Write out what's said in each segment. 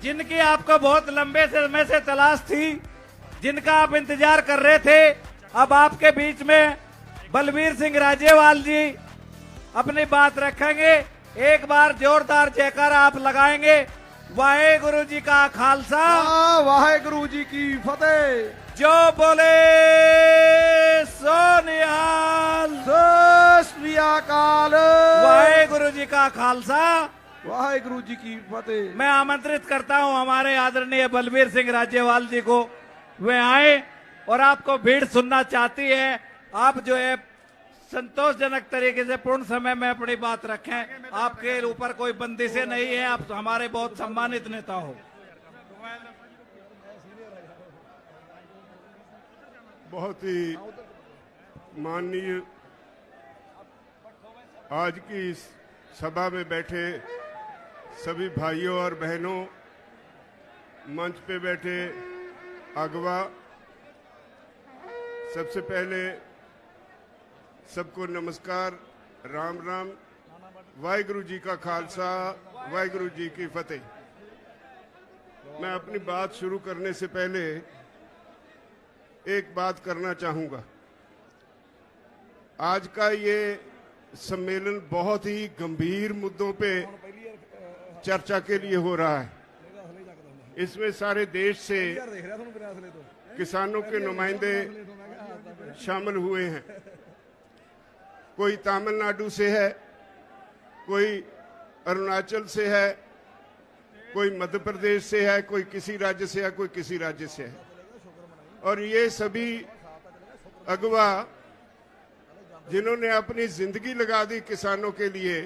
जिनकी आपको बहुत लंबे समय से तलाश थी, जिनका आप इंतजार कर रहे थे, अब आपके बीच में बलबीर सिंह राजेवाल जी अपनी बात रखेंगे। एक बार जोरदार जयकारा आप लगाएंगे। वाहेगुरु जी का खालसा, वाहेगुरु जी की फतेह। जो बोले सो निहाल, सत श्री अकाल। वाहेगुरु जी का खालसा, वाहेगुरु जी की फतेह। मैं आमंत्रित करता हूं हमारे आदरणीय बलबीर सिंह राजेवाल जी को, वे आए और आपको भीड़ सुनना चाहती है। आप जो है संतोषजनक तरीके से पूर्ण समय में अपनी बात रखें। आपके ऊपर कोई बंदिशें नहीं है, आप हमारे बहुत सम्मानित नेता हो। बहुत ही माननीय आज की इस सभा में बैठे सभी भाइयों और बहनों, मंच पे बैठे अगवा, सबसे पहले सबको नमस्कार, राम राम, वाहेगुरु जी का खालसा, वाहेगुरु जी की फतेह। मैं अपनी बात शुरू करने से पहले एक बात करना चाहूंगा। आज का ये सम्मेलन बहुत ही गंभीर मुद्दों पे चर्चा के लिए हो रहा है। इसमें सारे देश से किसानों के नुमाइंदे शामिल हुए हैं। कोई तमिलनाडु से है, कोई अरुणाचल से है, कोई मध्य प्रदेश से है, कोई किसी राज्य से है, कोई किसी राज्य से है। और ये सभी अगवा जिन्होंने अपनी जिंदगी लगा दी किसानों के लिए,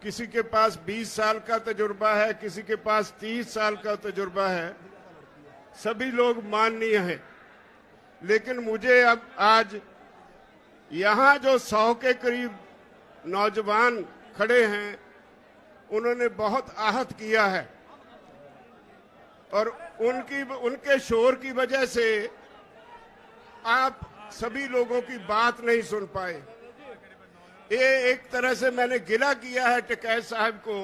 किसी के पास 20 साल का तजुर्बा है, किसी के पास 30 साल का तजुर्बा है, सभी लोग माननीय हैं। लेकिन मुझे अब आज यहाँ जो 100 के करीब नौजवान खड़े हैं, उन्होंने बहुत आहत किया है और उनके शोर की वजह से आप सभी लोगों की बात नहीं सुन पाए। ये एक तरह से मैंने गिला किया है टिकैत साहब को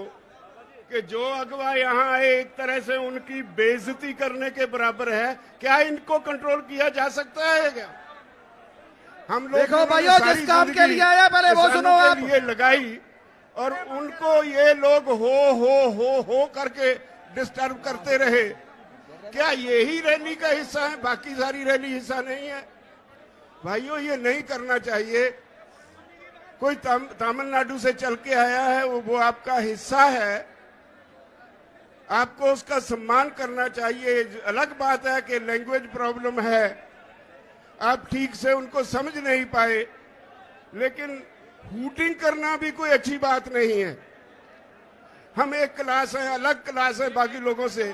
कि जो अगवा यहाँ आए एक तरह से उनकी बेइज्जती करने के बराबर है। क्या इनको कंट्रोल किया जा सकता है क्या? हम लोग देखो भाइयों, जिस काम के लिए आया पहले वो सुनो आप। लिए लगाई और उनको ये लोग हो करके डिस्टर्ब करते रहे। क्या यही रैली का हिस्सा है? बाकी सारी रैली हिस्सा नहीं है? भाइयों, ये नहीं करना चाहिए। कोई तमिलनाडु से चल के आया है, वो आपका हिस्सा है, आपको उसका सम्मान करना चाहिए। अलग बात है कि लैंग्वेज प्रॉब्लम है, आप ठीक से उनको समझ नहीं पाए, लेकिन हूटिंग करना भी कोई अच्छी बात नहीं है। हम एक क्लास है, अलग क्लास है बाकी लोगों से।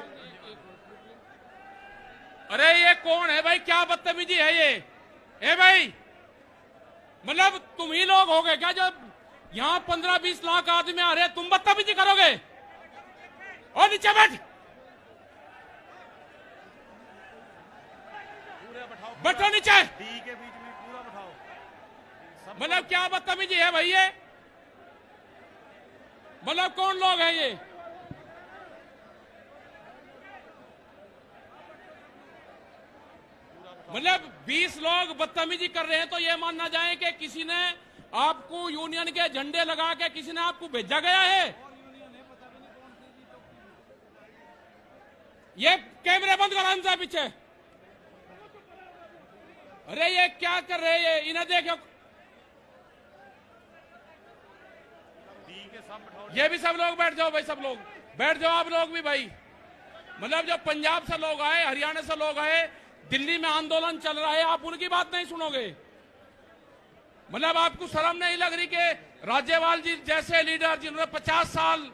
अरे ये कौन है भाई? क्या बदतमीजी है ये? ए भाई, मतलब तुम ही लोग हो गए क्या जो यहाँ 15-20 लाख आदमी आ रहे हैं, तुम बदतमीजी करोगे? और नीचे बैठ, बैठो नीचे। मतलब क्या बदतमीजी है भाई ये? मतलब कौन लोग हैं ये? मतलब 20 लोग बदतमीजी कर रहे हैं तो ये मानना जाए कि किसी ने आपको यूनियन के झंडे लगा के किसी ने आपको भेजा गया है? ये कैमरे बंद करो इनसे पीछे। अरे ये क्या कर रहे हैं? इन्हें देखो, ये भी सब लोग बैठ जाओ भाई, सब लोग बैठ जाओ, आप लोग भी भाई। मतलब जो पंजाब से लोग आए, हरियाणा से लोग आए, दिल्ली में आंदोलन चल रहा है, आप उनकी बात नहीं सुनोगे? मतलब आपको शर्म नहीं लग रही कि राज्यपाल जी जैसे लीडर जिन्होंने 50 साल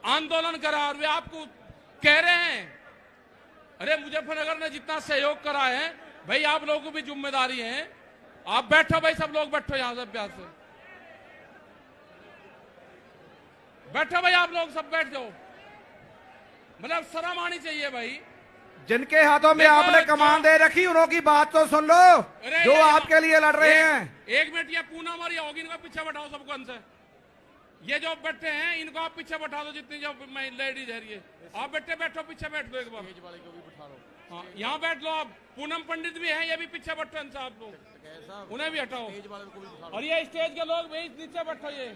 आंदोलन करा और वे आपको कह रहे हैं? अरे मुजफ्फरनगर ने जितना सहयोग करा है भाई, आप लोगों की भी जिम्मेदारी है। आप बैठो भाई, सब लोग बैठो, यहां से प्यार से बैठो भाई, आप लोग सब बैठ जाओ। मतलब शर्म आनी चाहिए भाई। जिनके हाथों में आपने कमान दे रखी, उनकी बात तो सुन लो, जो आपके लिए लड़ रहे हैं। एक मिनट, ये पूनम और योगिन का पीछे बैठाओ सबको। ये जो बैठे हैं इनको आप पीछे बैठा दो, जितनी जो लेडीज है ये आप बैठो पीछे बैठ दो एक बार। वाले को भी बिठा लो, हाँ यहाँ बैठ लो आप। पूनम पंडित भी हैं, ये भी पीछे बैठो इनसे आप लोग, उन्हें भी हटाओ। और ये स्टेज के लोग भी नीचे बैठो। ये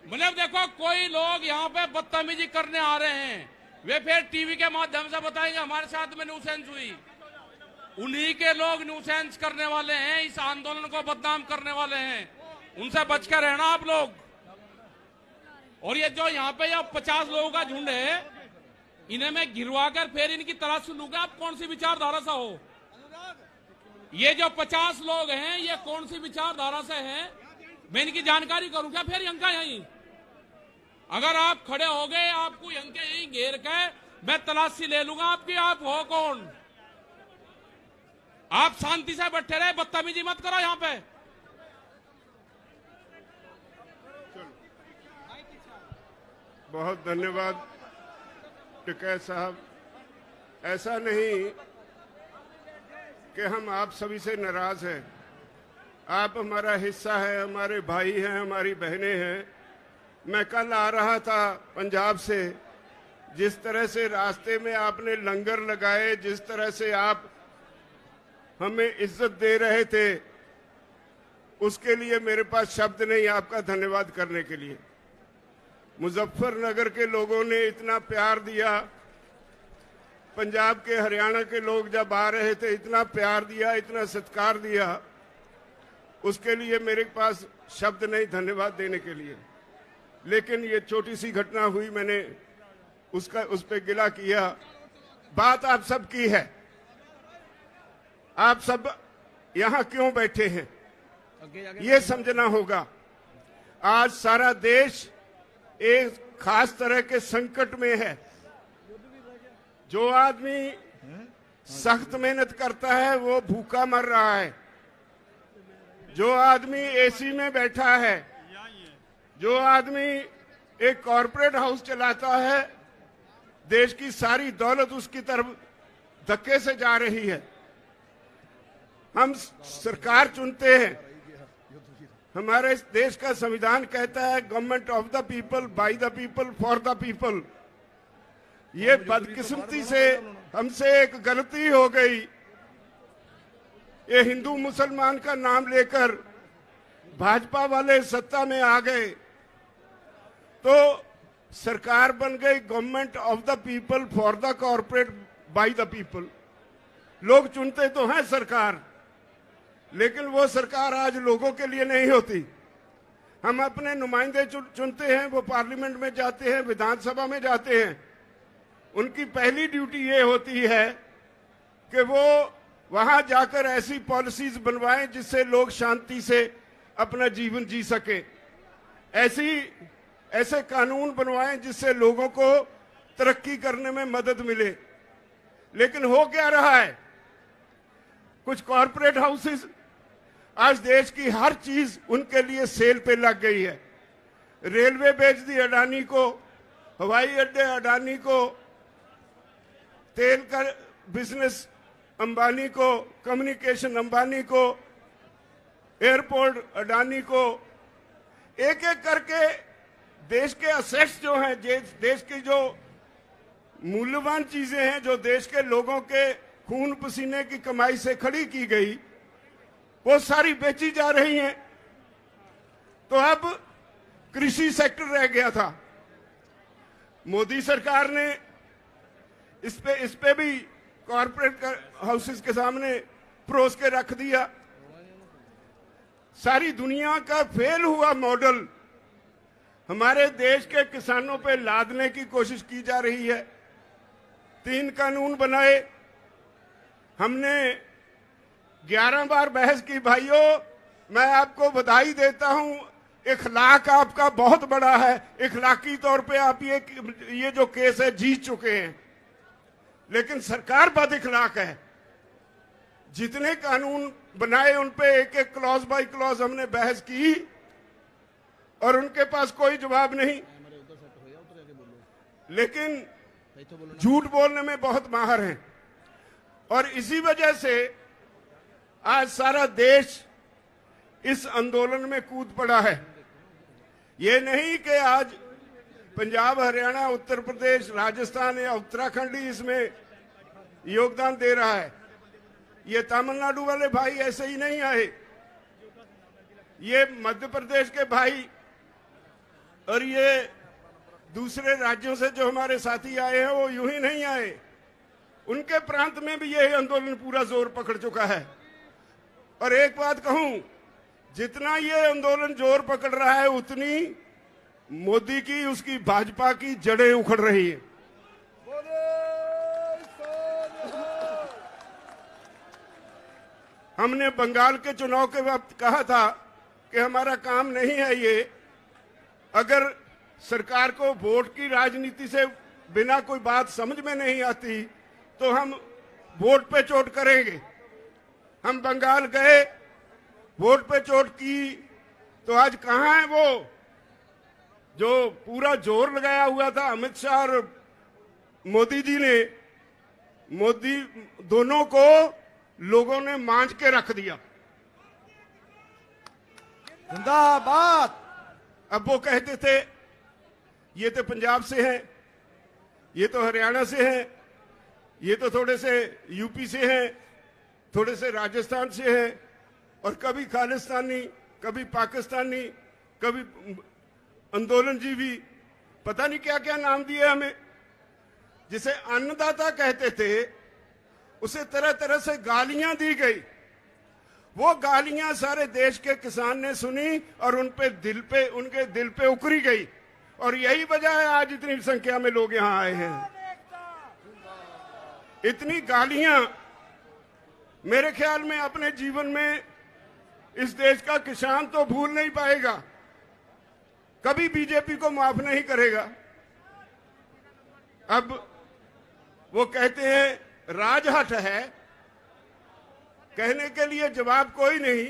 मतलब देखो कोई लोग यहाँ पे बदतमीजी करने आ रहे हैं, वे फिर टीवी के माध्यम से बताएंगे हमारे साथ में न्यूसेंस हुई। उन्हीं के लोग न्यूसेंस करने वाले हैं, इस आंदोलन को बदनाम करने वाले हैं, उनसे बच कर रहना आप लोग। और ये जो यहाँ पे 50 लोगों का झुंड है, इन्हें मैं गिरवा कर फिर इनकी तलाश लूंगा आप कौन सी विचारधारा से हो। ये जो 50 लोग हैं ये कौन सी विचारधारा से हैं, मैं इनकी जानकारी करूंगा फिर यंका यहीं। अगर आप खड़े हो गए, आपको यंके यहीं घेर के मैं तलाशी ले लूंगा आपकी, आप हो कौन। आप शांति से बैठे रहे, बदतमीजी मत करो यहाँ पे। बहुत धन्यवाद टिकैत साहब। ऐसा नहीं कि हम आप सभी से नाराज हैं, आप हमारा हिस्सा है, हमारे भाई हैं, हमारी बहनें हैं। मैं कल आ रहा था पंजाब से, जिस तरह से रास्ते में आपने लंगर लगाए, जिस तरह से आप हमें इज्जत दे रहे थे, उसके लिए मेरे पास शब्द नहीं आपका धन्यवाद करने के लिए। मुजफ्फरनगर के लोगों ने इतना प्यार दिया, पंजाब के हरियाणा के लोग जब आ रहे थे इतना प्यार दिया, इतना सत्कार दिया, उसके लिए मेरे पास शब्द नहीं धन्यवाद देने के लिए। लेकिन ये छोटी सी घटना हुई, मैंने उस पे गिला किया। बात आप सब की है, आप सब यहां क्यों बैठे हैं ये समझना होगा। आज सारा देश एक खास तरह के संकट में है। जो आदमी सख्त मेहनत करता है वो भूखा मर रहा है, जो आदमी एसी में बैठा है, जो आदमी एक कॉरपोरेट हाउस चलाता है, देश की सारी दौलत उसकी तरफ धक्के से जा रही है। हम सरकार चुनते हैं, हमारे देश का संविधान कहता है government of the people, by the people, for the people. ये बदकिस्मती से हमसे एक गलती हो गई, ये हिंदू मुसलमान का नाम लेकर भाजपा वाले सत्ता में आ गए तो सरकार बन गई government of the people, for the corporate, by the people. लोग चुनते तो हैं सरकार, लेकिन वो सरकार आज लोगों के लिए नहीं होती। हम अपने नुमाइंदे चुनते हैं, वो पार्लियामेंट में जाते हैं, विधानसभा में जाते हैं। उनकी पहली ड्यूटी ये होती है कि वो वहां जाकर ऐसी पॉलिसीज बनवाएं जिससे लोग शांति से अपना जीवन जी सके, ऐसे कानून बनवाएं जिससे लोगों को तरक्की करने में मदद मिले। लेकिन हो क्या रहा है, कुछ कॉरपोरेट हाउसेस आज देश की हर चीज उनके लिए सेल पे लग गई है। रेलवे बेच दी अडानी को, हवाई अड्डे अडानी को, तेल का बिजनेस अंबानी को, कम्युनिकेशन अंबानी को, एयरपोर्ट अडानी को। एक एक करके देश के असेट्स जो हैं, देश की जो मूल्यवान चीजें हैं, जो देश के लोगों के खून पसीने की कमाई से खड़ी की गई, वो सारी बेची जा रही हैं। तो अब कृषि सेक्टर रह गया था। मोदी सरकार ने इस पे भी कॉरपोरेट हाउसेस के सामने परोस के रख दिया। सारी दुनिया का फेल हुआ मॉडल हमारे देश के किसानों पे लादने की कोशिश की जा रही है। 3 कानून बनाए, हमने 11 बार बहस की। भाइयों, मैं आपको बधाई देता हूं, इखलाक आपका बहुत बड़ा है। इखलाकी तौर पे आप ये जो केस है जीत चुके हैं, लेकिन सरकार बद इखलाक है। जितने कानून बनाए उन पे एक एक क्लॉज बाय क्लॉज हमने बहस की और उनके पास कोई जवाब नहीं, लेकिन झूठ बोलने में बहुत माहिर हैं। और इसी वजह से आज सारा देश इस आंदोलन में कूद पड़ा है। ये नहीं कि आज पंजाब, हरियाणा, उत्तर प्रदेश, राजस्थान या उत्तराखंड ही इसमें योगदान दे रहा है। ये तमिलनाडु वाले भाई ऐसे ही नहीं आए, ये मध्य प्रदेश के भाई और ये दूसरे राज्यों से जो हमारे साथी आए हैं वो यूं ही नहीं आए, उनके प्रांत में भी यह आंदोलन पूरा जोर पकड़ चुका है। और एक बात कहूं, जितना ये आंदोलन जोर पकड़ रहा है उतनी मोदी की, उसकी भाजपा की जड़ें उखड़ रही है। हमने बंगाल के चुनाव के वक्त कहा था कि हमारा काम नहीं है ये, अगर सरकार को वोट की राजनीति से बिना कोई बात समझ में नहीं आती तो हम वोट पे चोट करेंगे। हम बंगाल गए, वोट पे चोट की, तो आज कहां है वो जो पूरा जोर लगाया हुआ था अमित शाह और मोदी जी ने? मोदी दोनों को लोगों ने मांझ के रख दिया। जिंदाबाद। अब वो कहते थे ये तो पंजाब से हैं, ये तो हरियाणा से हैं, ये तो थोड़े से यूपी से हैं, थोड़े से राजस्थान से हैं, और कभी खालिस्तानी, कभी पाकिस्तानी, कभी आंदोलनजीवी, पता नहीं क्या क्या नाम दिए हमें। जिसे अन्नदाता कहते थे उसे तरह तरह से गालियां दी गई। वो गालियां सारे देश के किसान ने सुनी और उनके दिल पे उकरी गई, और यही वजह है आज इतनी संख्या में लोग यहां आए हैं। इतनी गालियां मेरे ख्याल में अपने जीवन में इस देश का किसान तो भूल नहीं पाएगा, कभी बीजेपी को माफ नहीं करेगा। अब वो कहते हैं राजहट है, कहने के लिए जवाब कोई नहीं।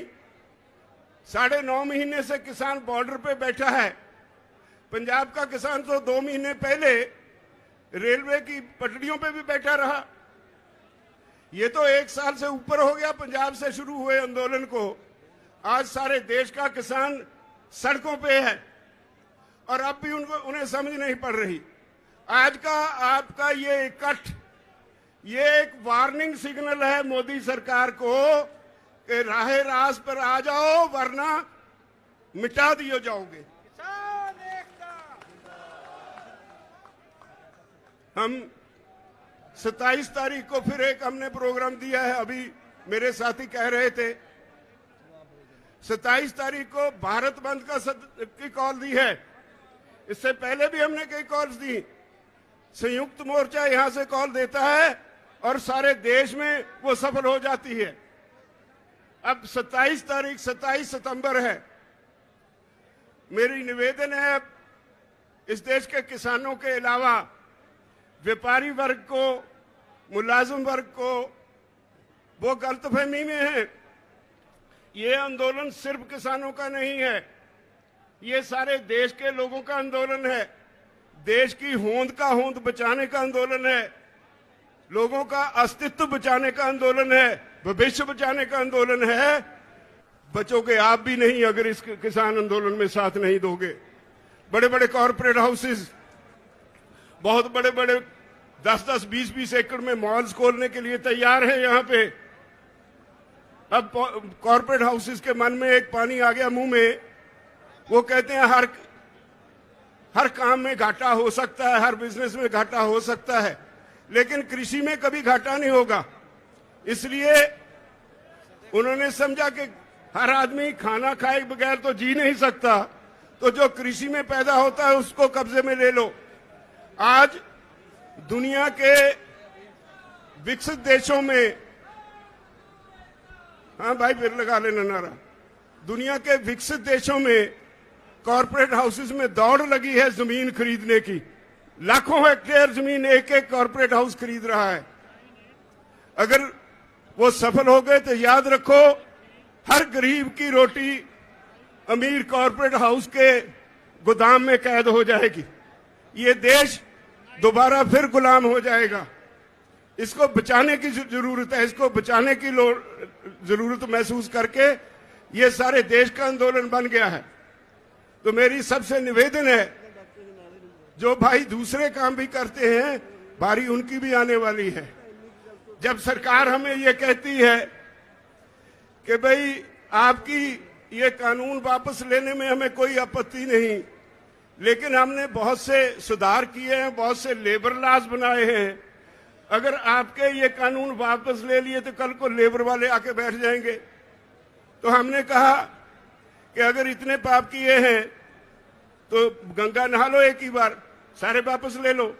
9.5 महीने से किसान बॉर्डर पे बैठा है। पंजाब का किसान तो 2 महीने पहले रेलवे की पटरियों पे भी बैठा रहा। ये तो 1 साल से ऊपर हो गया पंजाब से शुरू हुए आंदोलन को। आज सारे देश का किसान सड़कों पे है और अब भी उन्हें समझ नहीं पड़ रही। आज का आपका ये इकट्ठ, ये एक वार्निंग सिग्नल है मोदी सरकार को कि राहे रास पर आ जाओ वरना मिटा दिए जाओगे। हम 27 तारीख को फिर एक हमने प्रोग्राम दिया है। अभी मेरे साथी कह रहे थे 27 तारीख को भारत बंद की कॉल दी है। इससे पहले भी हमने कई कॉल्स दी। संयुक्त मोर्चा यहां से कॉल देता है और सारे देश में वो सफल हो जाती है। अब 27 सितंबर है। मेरी निवेदन है इस देश के किसानों के अलावा व्यापारी वर्ग को, मुलाजिम वर्ग को, वो गलतफहमी में है। ये आंदोलन सिर्फ किसानों का नहीं है, ये सारे देश के लोगों का आंदोलन है। देश की होंद का होंद बचाने का आंदोलन है, लोगों का अस्तित्व बचाने का आंदोलन है, भविष्य बचाने का आंदोलन है। बचोगे आप भी नहीं अगर इस किसान आंदोलन में साथ नहीं दोगे। बड़े बड़े कॉरपोरेट हाउसेस, बहुत बड़े बड़े 10-10, 20-20 एकड़ में मॉल्स खोलने के लिए तैयार हैं यहाँ पे। अब कॉरपोरेट हाउसेस के मन में एक पानी आ गया मुंह में। वो कहते हैं हर काम में घाटा हो सकता है, हर बिजनेस में घाटा हो सकता है, लेकिन कृषि में कभी घाटा नहीं होगा। इसलिए उन्होंने समझा कि हर आदमी खाना खाए बगैर तो जी नहीं सकता, तो जो कृषि में पैदा होता है उसको कब्जे में ले लो। आज दुनिया के विकसित देशों में, हाँ भाई फिर लगा लेना नारा, दुनिया के विकसित देशों में कॉरपोरेट हाउसेस में दौड़ लगी है जमीन खरीदने की। लाखों हेक्टेयर जमीन एक एक कॉरपोरेट हाउस खरीद रहा है। अगर वो सफल हो गए तो याद रखो हर गरीब की रोटी अमीर कॉरपोरेट हाउस के गोदाम में कैद हो जाएगी। ये देश दोबारा फिर गुलाम हो जाएगा। इसको बचाने की जरूरत है, इसको बचाने की जरूरत महसूस करके ये सारे देश का आंदोलन बन गया है। तो मेरी सबसे निवेदन है, जो भाई दूसरे काम भी करते हैं, बारी उनकी भी आने वाली है। जब सरकार हमें ये कहती है कि भाई आपकी ये कानून वापस लेने में हमें कोई आपत्ति नहीं, लेकिन हमने बहुत से सुधार किए हैं, बहुत से लेबर लॉज बनाए हैं, अगर आपके ये कानून वापस ले लिए तो कल को लेबर वाले आके बैठ जाएंगे। तो हमने कहा कि अगर इतने पाप किए हैं तो गंगा नहा लो एक ही बार, सारे वापस ले लो।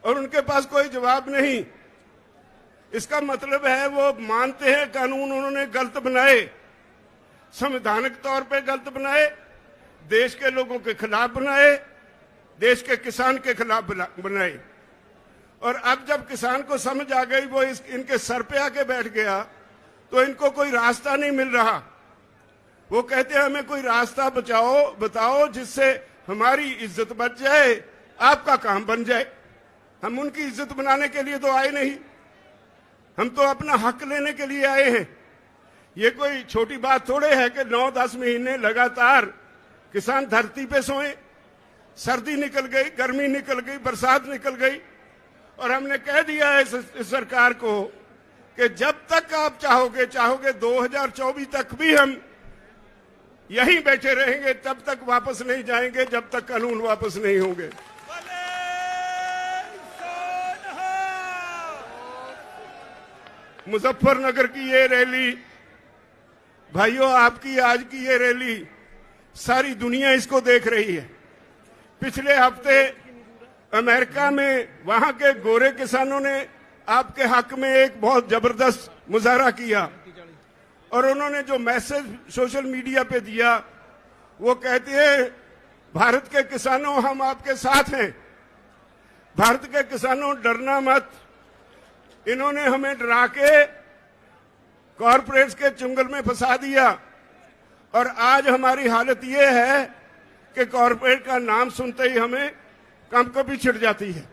और उनके पास कोई जवाब नहीं। इसका मतलब है वो मानते हैं कानून उन्होंने गलत बनाए, संवैधानिक तौर पे गलत बनाए, देश के लोगों के खिलाफ बनाए, देश के किसान के खिलाफ बनाए। और अब जब किसान को समझ आ गई, वो इनके सर पे आके बैठ गया, तो इनको कोई रास्ता नहीं मिल रहा। वो कहते हैं हमें कोई रास्ता बताओ जिससे हमारी इज्जत बच जाए, आपका काम बन जाए। हम उनकी इज्जत बनाने के लिए तो आए नहीं, हम तो अपना हक लेने के लिए आए हैं। ये कोई छोटी बात थोड़े है कि 9-10 महीने लगातार किसान धरती पे सोए, सर्दी निकल गई, गर्मी निकल गई, बरसात निकल गई, और हमने कह दिया है इस सरकार को कि जब तक आप चाहोगे 2024 तक भी हम यहीं बैठे रहेंगे, तब तक वापस नहीं जाएंगे, जब तक कानून वापस नहीं होंगे। मुजफ्फरनगर की ये रैली, भाइयों, आपकी आज की ये रैली सारी दुनिया इसको देख रही है। पिछले हफ्ते अमेरिका में वहां के गोरे किसानों ने आपके हक में एक बहुत जबरदस्त मुजाहरा किया, और उन्होंने जो मैसेज सोशल मीडिया पे दिया, वो कहते हैं भारत के किसानों हम आपके साथ हैं, भारत के किसानों डरना मत। इन्होंने हमें डरा के कॉरपोरेट्स के चुंगल में फंसा दिया, और आज हमारी हालत ये है कि कॉरपोरेट का नाम सुनते ही हमें कंपकपी छिड़ जाती है।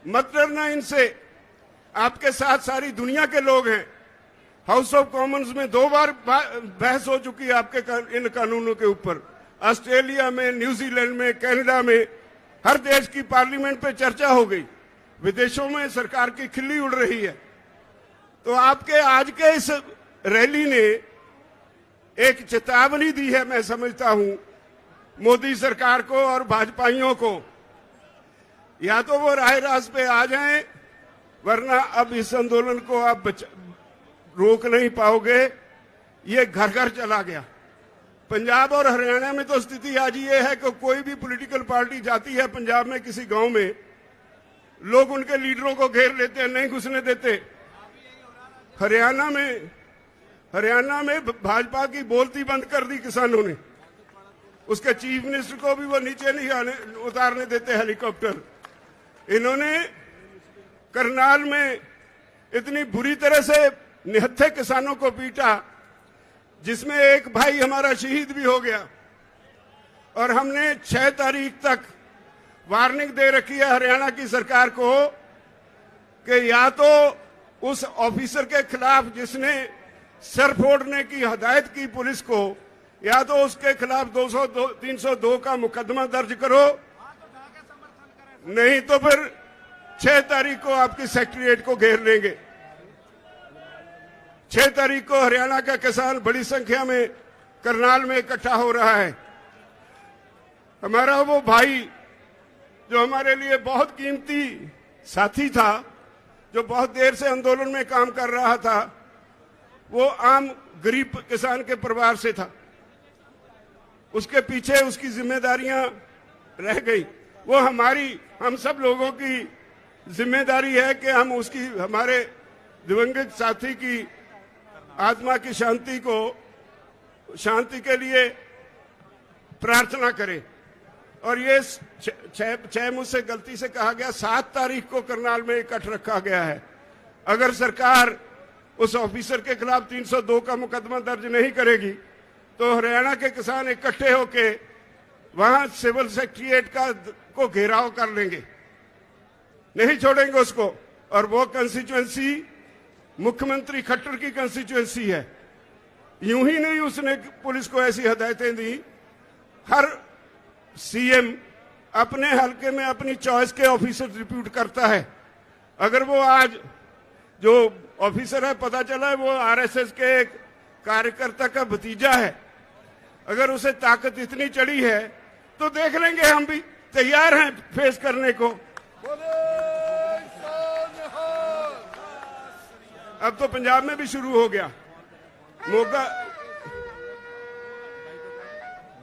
मत डरना इनसे, आपके साथ सारी दुनिया के लोग हैं। हाउस ऑफ कॉमन्स में 2 बार बहस हो चुकी है आपके इन कानूनों के ऊपर। ऑस्ट्रेलिया में, न्यूजीलैंड में, कनाडा में, हर देश की पार्लियामेंट पे चर्चा हो गई। विदेशों में सरकार की खिल्ली उड़ रही है। तो आपके आज के इस रैली ने एक चेतावनी दी है, मैं समझता हूं, मोदी सरकार को और भाजपाइयों को। या तो वो राह रास्त पे आ जाएं, वरना अब इस आंदोलन को आप रोक नहीं पाओगे। ये घर घर चला गया। पंजाब और हरियाणा में तो स्थिति आज ये है कि कोई भी पॉलिटिकल पार्टी जाती है पंजाब में किसी गांव में, लोग उनके लीडरों को घेर लेते हैं, नहीं घुसने देते। हरियाणा में भाजपा की बोलती बंद कर दी किसानों ने। उसके चीफ मिनिस्टर को भी वो नीचे नहीं उतारने देते हेलीकॉप्टर। इन्होंने करनाल में इतनी बुरी तरह से निहत्थे किसानों को पीटा, जिसमें एक भाई हमारा शहीद भी हो गया। और हमने 6 तारीख तक वार्निंग दे रखी है हरियाणा की सरकार को कि या तो उस ऑफिसर के खिलाफ जिसने सर फोड़ने की हदायत की पुलिस को, या तो उसके खिलाफ 302 का मुकदमा दर्ज करो, नहीं तो फिर 6 तारीख को आपकी सेक्रेटेरिएट को घेर लेंगे। 6 तारीख को हरियाणा का किसान बड़ी संख्या में करनाल में इकट्ठा हो रहा है। हमारा वो भाई जो हमारे लिए बहुत कीमती साथी था, जो बहुत देर से आंदोलन में काम कर रहा था, वो आम गरीब किसान के परिवार से था। उसके पीछे उसकी जिम्मेदारियां रह गई। वो हम सब लोगों की जिम्मेदारी है कि हम उसकी, हमारे दिवंगत साथी की आत्मा की शांति के लिए प्रार्थना करें। और ये 6 मुझसे गलती से कहा गया, 7 तारीख को करनाल में इकट्ठ रखा गया है। अगर सरकार उस ऑफिसर के खिलाफ 302 का मुकदमा दर्ज नहीं करेगी तो हरियाणा के किसान इकट्ठे होके वहां सिविल सेक्रेटेरिएट को घेराव कर लेंगे, नहीं छोड़ेंगे उसको। और वो कंस्टिट्यूएंसी मुख्यमंत्री खट्टर की कंस्टिट्यूएंसी है। यूं ही नहीं उसने पुलिस को ऐसी हदायतें दी, हर सीएम अपने हलके में अपनी चॉइस के ऑफिसर रिप्यूट करता है। अगर वो आज जो ऑफिसर है पता चला है वो आरएसएस के एक कार्यकर्ता का भतीजा है, अगर उसे ताकत इतनी चढ़ी है तो देख लेंगे, हम भी तैयार हैं फेस करने को। अब तो पंजाब में भी शुरू हो गया।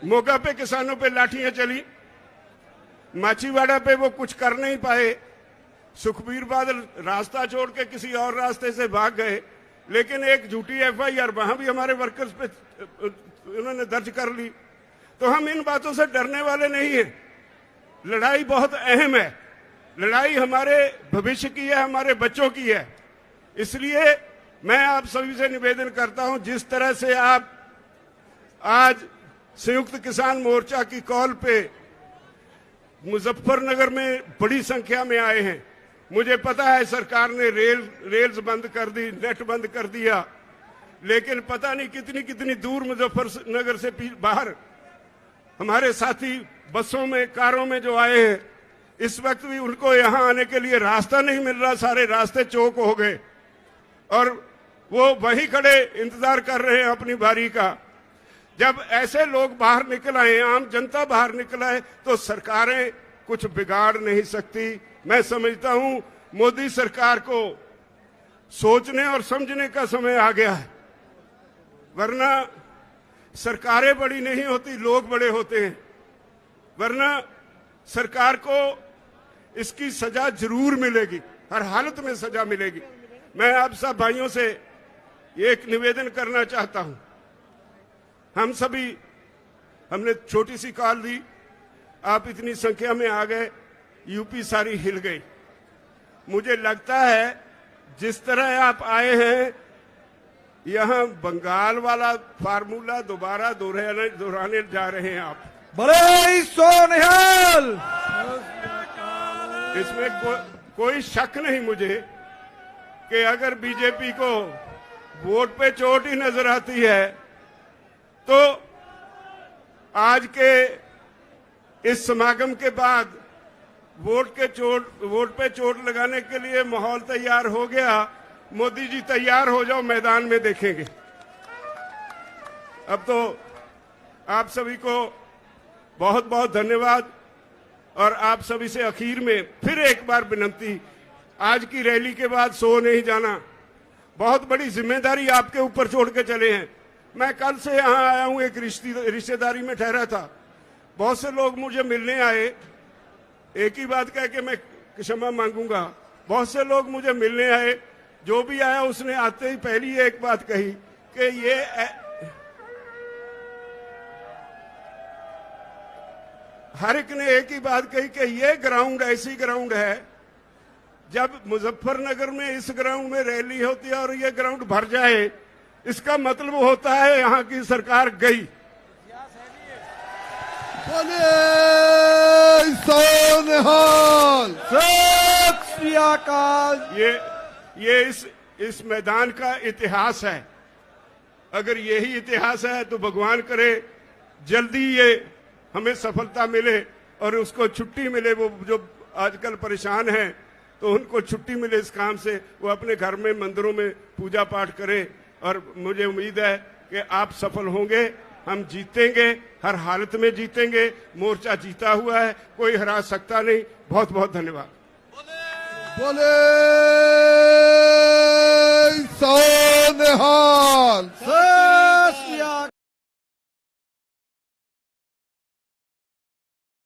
मोगा पे किसानों पे लाठियां चली, माछीवाड़ा पे वो कुछ कर नहीं पाए, सुखबीर बादल रास्ता छोड़ के किसी और रास्ते से भाग गए, लेकिन एक झूठी एफआईआर वहां भी हमारे वर्कर्स पे उन्होंने दर्ज कर ली। तो हम इन बातों से डरने वाले नहीं हैं। लड़ाई बहुत अहम है, लड़ाई हमारे भविष्य की है, हमारे बच्चों की है। इसलिए मैं आप सभी से निवेदन करता हूं, जिस तरह से आप आज संयुक्त किसान मोर्चा की कॉल पे मुजफ्फरनगर में बड़ी संख्या में आए हैं, मुझे पता है सरकार ने रेल्स बंद कर दी, नेट बंद कर दिया, लेकिन पता नहीं कितनी कितनी दूर मुजफ्फरनगर से बाहर हमारे साथी बसों में, कारों में जो आए हैं, इस वक्त भी उनको यहां आने के लिए रास्ता नहीं मिल रहा, सारे रास्ते चौक हो गए और वो वहीं खड़े इंतजार कर रहे हैं अपनी बारी का। जब ऐसे लोग बाहर निकल आए, आम जनता बाहर निकल आए, तो सरकारें कुछ बिगाड़ नहीं सकती। मैं समझता हूं मोदी सरकार को सोचने और समझने का समय आ गया है, वरना सरकारें बड़ी नहीं होती, लोग बड़े होते हैं। वरना सरकार को इसकी सजा जरूर मिलेगी, हर हालत में सजा मिलेगी। मैं आप सब भाइयों से एक निवेदन करना चाहता हूं, हम सभी, हमने छोटी सी कॉल दी, आप इतनी संख्या में आ गए, यूपी सारी हिल गई। मुझे लगता है जिस तरह आप आए हैं, यहां बंगाल वाला फार्मूला दोबारा दोहराने जा रहे हैं आप। बड़े सोनिहाल, इसमें कोई शक नहीं मुझे कि अगर बीजेपी को वोट पे चोट ही नजर आती है तो आज के इस समागम के बाद वोट पे चोट लगाने के लिए माहौल तैयार हो गया। मोदी जी तैयार हो जाओ, मैदान में देखेंगे। अब तो आप सभी को बहुत बहुत धन्यवाद और आप सभी से आखिर में फिर एक बार विनती, आज की रैली के बाद सो नहीं जाना, बहुत बड़ी जिम्मेदारी आपके ऊपर छोड़ के चले हैं। मैं कल से यहां आया हूं, एक रिश्तेदारी में ठहरा था, बहुत से लोग मुझे मिलने आए, एक ही बात कह के मैं क्षमा मांगूंगा, बहुत से लोग मुझे मिलने आए, जो भी आया उसने आते ही पहली एक बात कही कि ये हर एक ने एक ही बात कही कि ये ग्राउंड ऐसी ग्राउंड है, जब मुजफ्फरनगर में इस ग्राउंड में रैली होती है और ये ग्राउंड भर जाए, इसका मतलब होता है यहां की सरकार गई। सोनिहाल, सत श्री अकाल। ये इस मैदान का इतिहास है। अगर यही इतिहास है तो भगवान करे जल्दी ये हमें सफलता मिले और उसको छुट्टी मिले। वो जो आजकल परेशान हैं तो उनको छुट्टी मिले इस काम से, वो अपने घर में मंदिरों में पूजा पाठ करें। और मुझे उम्मीद है कि आप सफल होंगे, हम जीतेंगे, हर हालत में जीतेंगे। मोर्चा जीता हुआ है, कोई हरा सकता नहीं। बहुत बहुत धन्यवाद। बोले